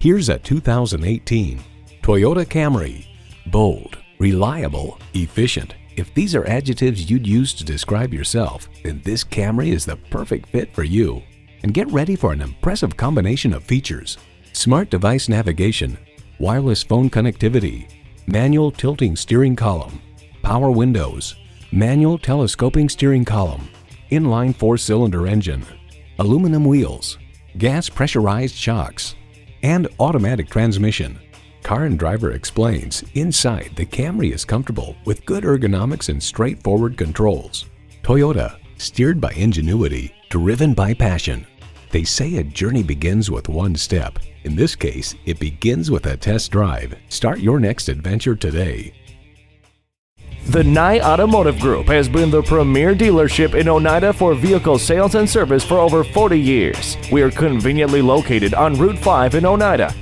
Here's a 2018 Toyota Camry. Bold, reliable, efficient. If these are adjectives you'd use to describe yourself, then this Camry is the perfect fit for you. And get ready for an impressive combination of features: smart device navigation, wireless phone connectivity, manual tilting steering column, power windows, manual telescoping steering column, inline 4-cylinder engine, aluminum wheels, gas pressurized shocks, and automatic transmission. Car and Driver explains, inside, the Camry is comfortable with good ergonomics and straightforward controls. Toyota, steered by ingenuity, driven by passion. They say a journey begins with one step. In this case, it begins with a test drive. Start your next adventure today. The Nye Automotive Group has been the premier dealership in Oneida for vehicle sales and service for over 40 years. We are conveniently located on Route 5 in Oneida.